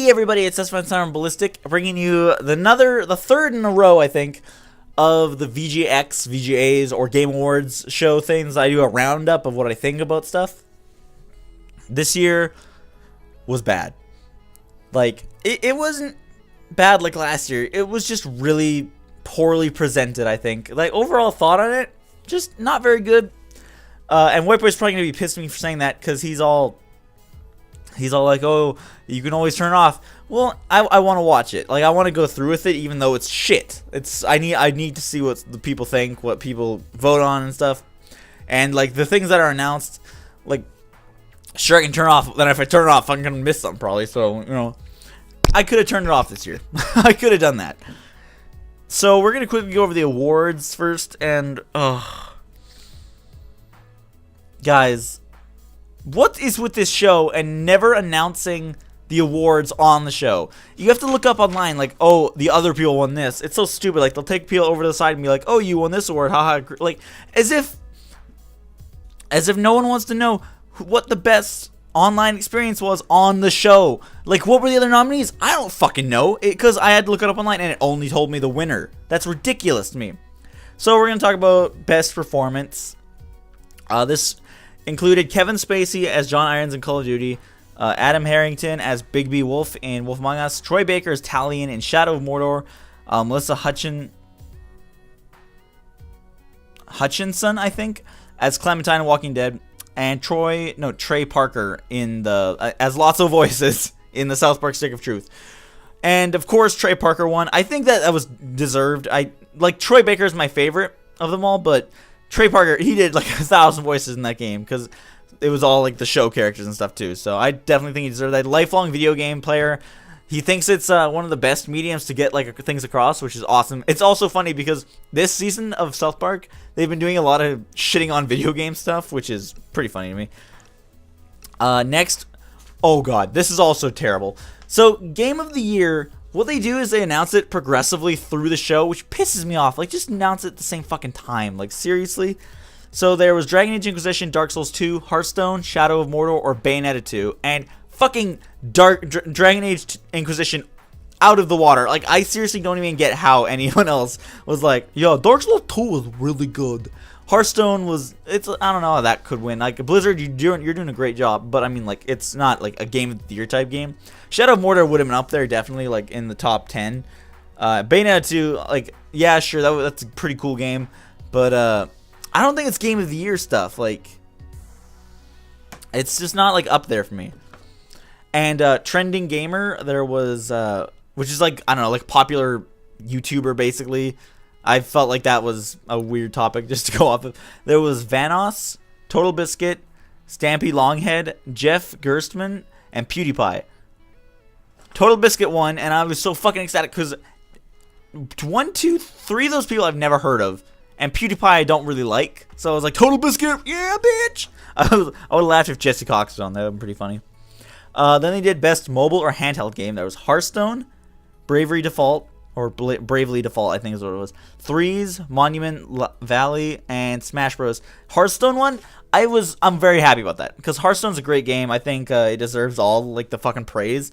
Hey everybody, it's Smansam Ballistic, bringing you the third in a row, I think, of the VGX, VGAs, or Game Awards show things. I do a roundup of what I think about stuff. This year was bad. Like, it wasn't bad like last year. It was just really poorly presented, I think. Like, overall thought on it, just not very good. And White Boy's probably going to be pissed at me for saying that, because he's all like, oh, you can always turn it off. Well, I want to watch it. Like, I want to go through with it, even though it's shit. I need to see what the people think, what people vote on and stuff. And, like, the things that are announced, like, sure, I can turn it off. Then if I turn it off, I'm going to miss something, probably. So, you know, I could have turned it off this year. I could have done that. So, we're going to quickly go over the awards first. And, guys, what is with this show and never announcing the awards on the show? You have to look up online, like, oh, the other people won this. It's so stupid. Like, they'll take people over to the side and be like, oh, you won this award, haha. Like, as if no one wants to know what the best online experience was on the show. Like, what were the other nominees? I don't fucking know, because I had to look it up online and it only told me the winner. That's ridiculous to me. So we're going to talk about best performance. This included Kevin Spacey as John Irons in Call of Duty, Adam Harrington as Bigby Wolf in Wolf Among Us, Troy Baker as Talion in Shadow of Mordor, Melissa Hutchinson, I think, as Clementine in Walking Dead, and Trey Parker in as Lotso Voices in the South Park Stick of Truth. And of course, Trey Parker won. I think that was deserved. Troy Baker is my favorite of them all, but Trey Parker, he did like 1,000 voices in that game because it was all like the show characters and stuff too. So I definitely think he deserved that. Lifelong video game player. He thinks it's one of the best mediums to get like things across, which is awesome. It's also funny because this season of South Park, they've been doing a lot of shitting on video game stuff, which is pretty funny to me. Next, oh god, this is also terrible. So Game of the Year, what they do is they announce it progressively through the show, which pisses me off. Like, just announce it at the same fucking time. Like, seriously? So there was Dragon Age Inquisition, Dark Souls 2, Hearthstone, Shadow of Mordor, or Bayonetta 2. And fucking Dragon Age Inquisition out of the water. Like, I seriously don't even get how anyone else was like, yo, Dark Souls 2 was really good. Hearthstone was, I don't know how that could win. Like, Blizzard, you're doing a great job, but I mean, like, it's not like a Game of the Year type game. Shadow of Mordor would have been up there, definitely, like, in the top 10. Bayonetta 2, like, yeah, sure, that's a pretty cool game, but, I don't think it's Game of the Year stuff. Like, it's just not, like, up there for me. And, Trending Gamer, there was, which is, like, I don't know, like, popular YouTuber, basically. I felt like that was a weird topic just to go off of. There was Vanoss, Total Biscuit, Stampy Longhead, Jeff Gerstmann, and PewDiePie. Total Biscuit won, and I was so fucking excited because 1, 2, 3 of those people I've never heard of, and PewDiePie I don't really like. So I was like, Total Biscuit, yeah, bitch! I would have laughed if Jesse Cox was on. That would have been pretty funny. Then they did Best Mobile or Handheld Game. There was Hearthstone, Bravely Default, or Bravely Default, I think is what it was. Threes, Monument Valley, and Smash Bros. Hearthstone one, I'm very happy about that because Hearthstone's a great game. I think it deserves all like the fucking praise.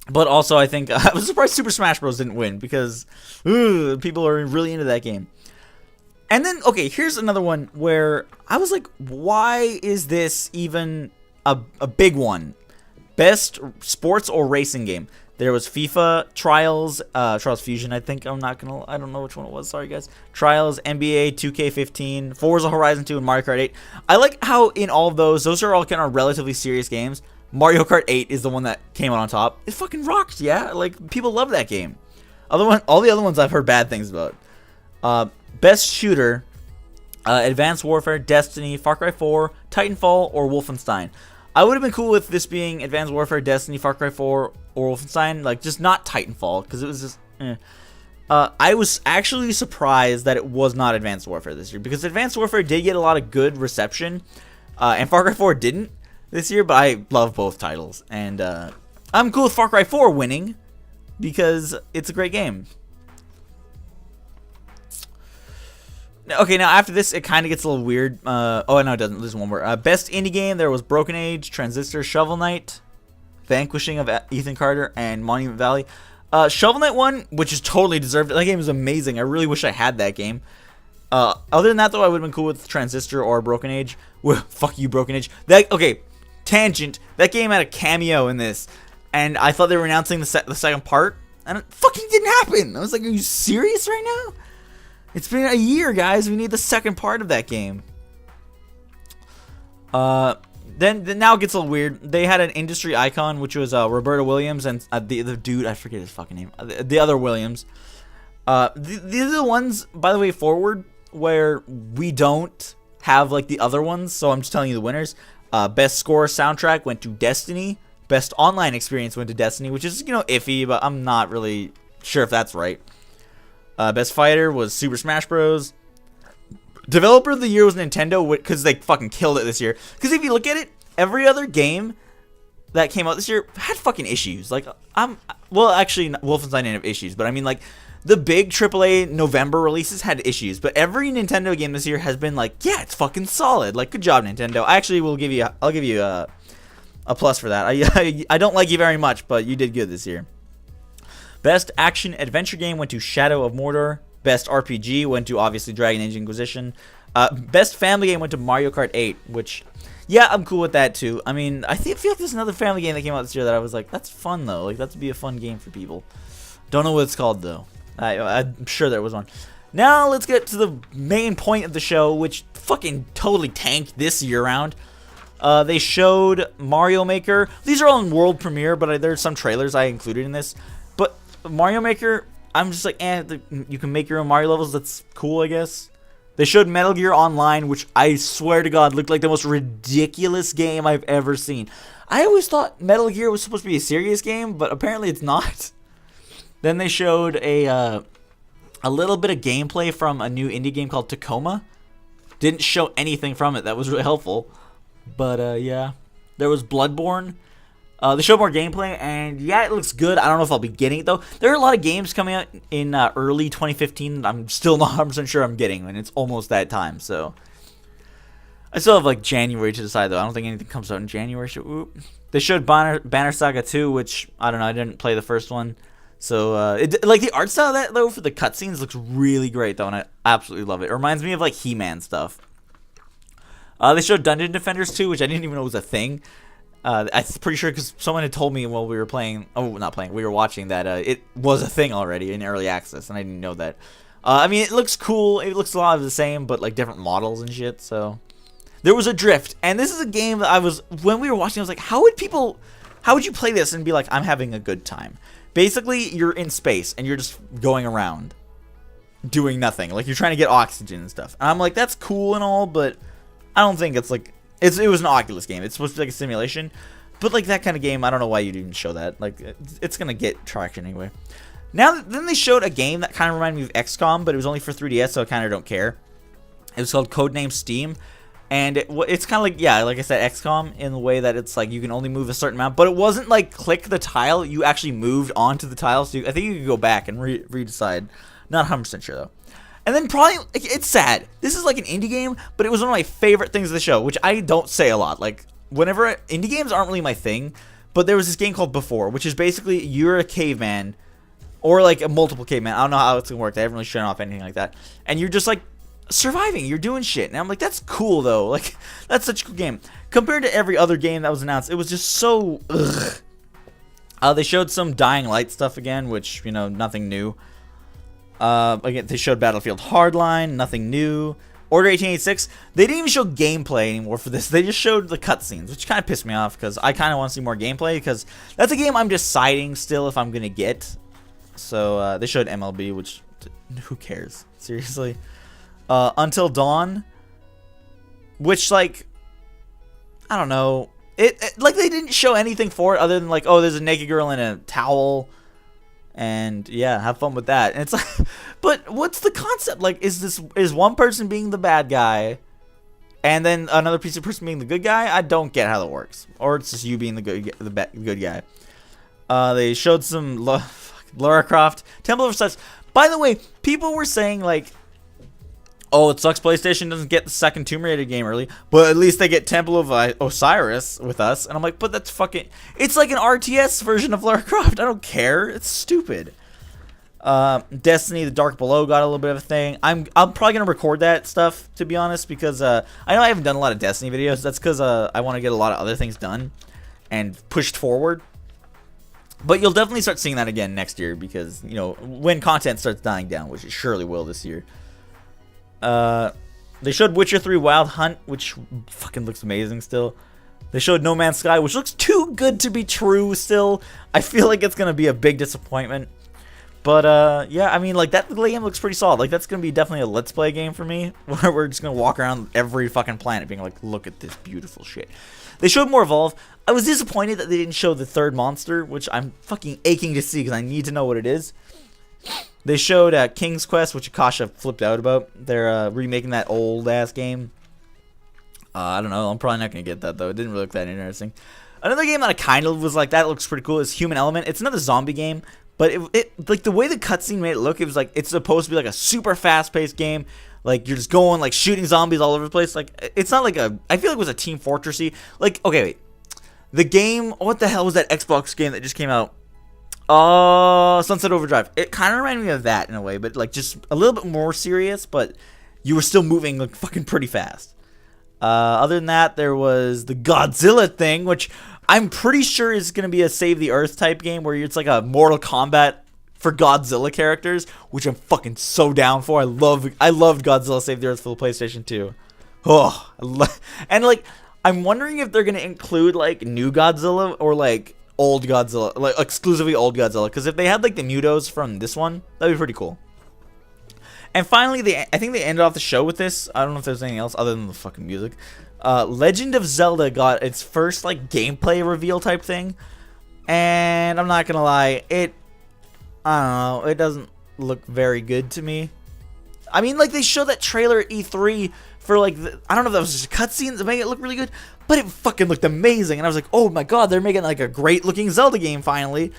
But also, I think I was surprised Super Smash Bros. Didn't win because people are really into that game. And then, okay, here's another one where I was like, why is this even a big one? Best sports or racing game. There was FIFA, Trials Fusion, I think. I don't know which one it was. Sorry, guys. Trials, NBA, 2K15, Forza Horizon 2, and Mario Kart 8. I like how in all of those are all kind of relatively serious games. Mario Kart 8 is the one that came out on top. It fucking rocks, yeah? Like, people love that game. All the other ones I've heard bad things about. Best Shooter, Advanced Warfare, Destiny, Far Cry 4, Titanfall, or Wolfenstein. I would have been cool with this being Advanced Warfare, Destiny, Far Cry 4, or Wolfenstein, like, just not Titanfall, because it was just, I was actually surprised that it was not Advanced Warfare this year, because Advanced Warfare did get a lot of good reception, and Far Cry 4 didn't this year, but I love both titles, and, I'm cool with Far Cry 4 winning, because it's a great game. Okay, now after this, it kind of gets a little weird. Oh, no, it doesn't. There's one more. Best indie game, there was Broken Age, Transistor, Shovel Knight, Vanquishing of Ethan Carter, and Monument Valley. Shovel Knight won, which is totally deserved. That game is amazing. I really wish I had that game. Other than that, though, I would have been cool with Transistor or Broken Age. Well, fuck you, Broken Age. Okay, tangent. That game had a cameo in this, and I thought they were announcing the second part, and it fucking didn't happen. I was like, are you serious right now? It's been a year, guys. We need the second part of that game. Then now it gets a little weird. They had an industry icon, which was Roberta Williams and the dude, I forget his fucking name. The other Williams. These are the ones, by the way, forward where we don't have like the other ones. So I'm just telling you the winners. Best score soundtrack went to Destiny. Best online experience went to Destiny, which is, iffy, but I'm not really sure if that's right. Best fighter was Super Smash Bros. Developer of the year was Nintendo, because they fucking killed it this year. Because if you look at it, every other game that came out this year had fucking issues. Like, actually, Wolfenstein didn't have issues, but I mean, like, the big AAA November releases had issues. But every Nintendo game this year has been like, yeah, it's fucking solid. Like, good job, Nintendo. I actually will give you, I'll give you a plus for that. I don't like you very much, but you did good this year. Best action adventure game went to Shadow of Mordor. Best RPG went to, obviously, Dragon Age Inquisition. Best family game went to Mario Kart 8, which, yeah, I'm cool with that, too. I mean, I feel like there's another family game that came out this year that I was like, that's fun, though. Like, that would be a fun game for people. Don't know what it's called, though. I'm sure there was one. Now, let's get to the main point of the show, which fucking totally tanked this year round. They showed Mario Maker. These are all in world premiere, but there's some trailers I included in this. But Mario Maker, I'm just like, you can make your own Mario levels. That's cool, I guess. They showed Metal Gear Online, which I swear to God looked like the most ridiculous game I've ever seen. I always thought Metal Gear was supposed to be a serious game, but apparently it's not. Then they showed a little bit of gameplay from a new indie game called Tacoma. Didn't show anything from it. That was really helpful. But, yeah. There was Bloodborne. They showed more gameplay, and yeah, it looks good. I don't know if I'll be getting it, though. There are a lot of games coming out in early 2015 that I'm still not 100% sure I'm getting, and it's almost that time, so. I still have, like, January to decide, though. I don't think anything comes out in January. They showed Banner Saga 2, which, I don't know, I didn't play the first one. So, like, the art style of that, though, for the cutscenes looks really great, though, and I absolutely love it. It reminds me of, like, He-Man stuff. They showed Dungeon Defenders 2, which I didn't even know was a thing. I'm pretty sure because someone had told me while we were playing, we were watching that it was a thing already in early access, and I didn't know that. I mean, it looks cool. It looks a lot of the same, but like different models and shit. So there was a drift, and this is a game that when we were watching, I was like, how would you play this and be like, I'm having a good time? Basically, you're in space and you're just going around doing nothing. Like you're trying to get oxygen and stuff. And I'm like, that's cool and all, but I don't think it's like. It was an Oculus game. It's supposed to be like a simulation. But like that kind of game, I don't know why you'd even show that. Like, it's going to get traction anyway. Then they showed a game that kind of reminded me of XCOM, but it was only for 3DS, so I kind of don't care. It was called Codename Steam. And it's kind of like, yeah, like I said, XCOM in the way that it's like you can only move a certain amount. But it wasn't like click the tile. You actually moved onto the tile. So I think you could go back and redecide. Not 100% sure, though. And then probably, it's sad. This is like an indie game, but it was one of my favorite things of the show, which I don't say a lot. Like, indie games aren't really my thing, but there was this game called Before, which is basically you're a caveman, or like a multiple caveman. I don't know how it's going to work. They haven't really shown off anything like that. And you're just like surviving. You're doing shit. And I'm like, that's cool, though. Like, that's such a cool game. Compared to every other game that was announced, it was just so, ugh. They showed some Dying Light stuff again, which, nothing new. Again, they showed Battlefield Hardline, nothing new. Order 1886, they didn't even show gameplay anymore for this. They just showed the cutscenes, which kind of pissed me off because I kind of want to see more gameplay because that's a game I'm deciding still if I'm going to get. So, they showed MLB, which, who cares? Seriously. Until Dawn, which, like, I don't know. Like, they didn't show anything for it other than, like, oh, there's a naked girl in a towel. And yeah, have fun with that. And it's like, but what's the concept? Like, is one person being the bad guy, and then another piece of person being the good guy? I don't get how that works. Or it's just you being the good guy. They showed some Lara Croft, Temple of Steps. By the way, people were saying like, Oh, it sucks PlayStation doesn't get the second Tomb Raider game early, but at least they get Temple of Osiris with us. And I'm like, but that's fucking... It's like an RTS version of Lara Croft. I don't care. It's stupid. Destiny, The Dark Below got a little bit of a thing. I'm probably going to record that stuff, to be honest, because I know I haven't done a lot of Destiny videos. That's because I want to get a lot of other things done and pushed forward. But you'll definitely start seeing that again next year because, you know, when content starts dying down, which it surely will this year. They showed Witcher 3 Wild Hunt, which fucking looks amazing still. They showed No Man's Sky, which looks too good to be true still. I feel like it's going to be a big disappointment. But, yeah, I mean, like, that game looks pretty solid. Like, that's going to be definitely a Let's Play game for me, where we're just going to walk around every fucking planet being like, look at this beautiful shit. They showed more Evolve. I was disappointed that they didn't show the third monster, which I'm fucking aching to see because I need to know what it is. They showed King's Quest, which Akasha flipped out about. They're remaking that old-ass game. I don't know. I'm probably not going to get that, though. It didn't really look that interesting. Another game that I kind of was like, that looks pretty cool, is Human Element. It's another zombie game, but it like the way the cutscene made it look, it was like it's supposed to be like a super fast-paced game. Like, you're just going, like, shooting zombies all over the place. Like, it's not like a... I feel like it was a Team Fortressy. Like, okay, wait. The game... What the hell was that Xbox game that just came out? Sunset Overdrive. It kind of reminded me of that in a way, but, like, just a little bit more serious, but you were still moving, like, fucking pretty fast. Other than that, there was the Godzilla thing, which I'm pretty sure is going to be a Save the Earth type game, where it's like a Mortal Kombat for Godzilla characters, which I'm fucking so down for. I loved Godzilla Save the Earth for the PlayStation 2. Oh, and like I'm wondering if they're gonna include like new Godzilla or like old Godzilla, like exclusively old Godzilla. Because if they had like the Mutos from this one, that'd be pretty cool. And finally, I think they ended off the show with this. I don't know if there's anything else other than the fucking music. Legend of Zelda got its first like gameplay reveal type thing, and I'm not gonna lie, I don't know, it doesn't look very good to me. I mean, like, they showed that trailer at E3 for, like, I don't know if that was just a cutscene to make it look really good, but it fucking looked amazing, and I was like, oh my god, they're making, like, a great-looking Zelda game, finally.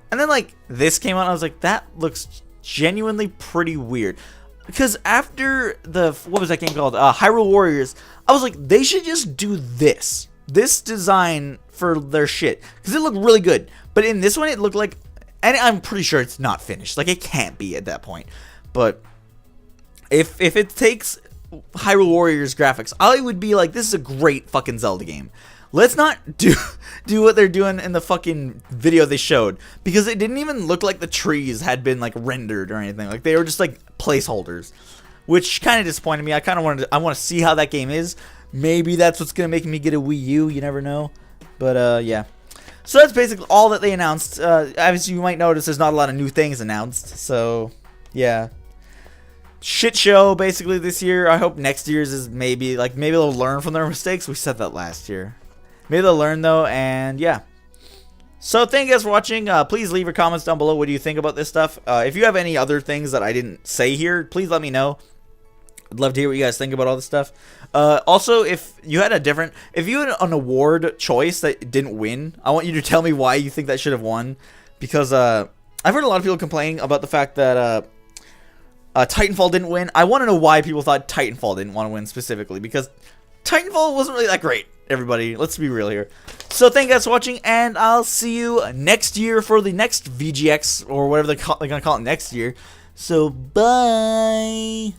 And then, like, this came out, and I was like, that looks genuinely pretty weird. Because after what was that game called? Hyrule Warriors, I was like, they should just do this design for their shit, because it looked really good. But in this one, it looked like... And I'm pretty sure it's not finished. Like, it can't be at that point. But if it takes Hyrule Warriors graphics, I would be like, this is a great fucking Zelda game. Let's not do what they're doing in the fucking video they showed. Because it didn't even look like the trees had been, like, rendered or anything. Like, they were just, like, placeholders. Which kind of disappointed me. I want to see how that game is. Maybe that's what's going to make me get a Wii U. You never know. But, yeah. So that's basically all that they announced. As you might notice, there's not a lot of new things announced. So, yeah. Shit show, basically, this year. I hope next year's is maybe they'll learn from their mistakes. We said that last year. Maybe they'll learn, though, and yeah. So, thank you guys for watching. Please leave your comments down below. What do you think about this stuff? If you have any other things that I didn't say here, please let me know. I'd love to hear what you guys think about all this stuff. Also, if you had an award choice that didn't win, I want you to tell me why you think that should have won. Because I've heard a lot of people complaining about the fact that Titanfall didn't win. I want to know why people thought Titanfall didn't want to win specifically. Because Titanfall wasn't really that great, everybody. Let's be real here. So thank you guys for watching, and I'll see you next year for the next VGX, or whatever they're going to call it next year. So, bye!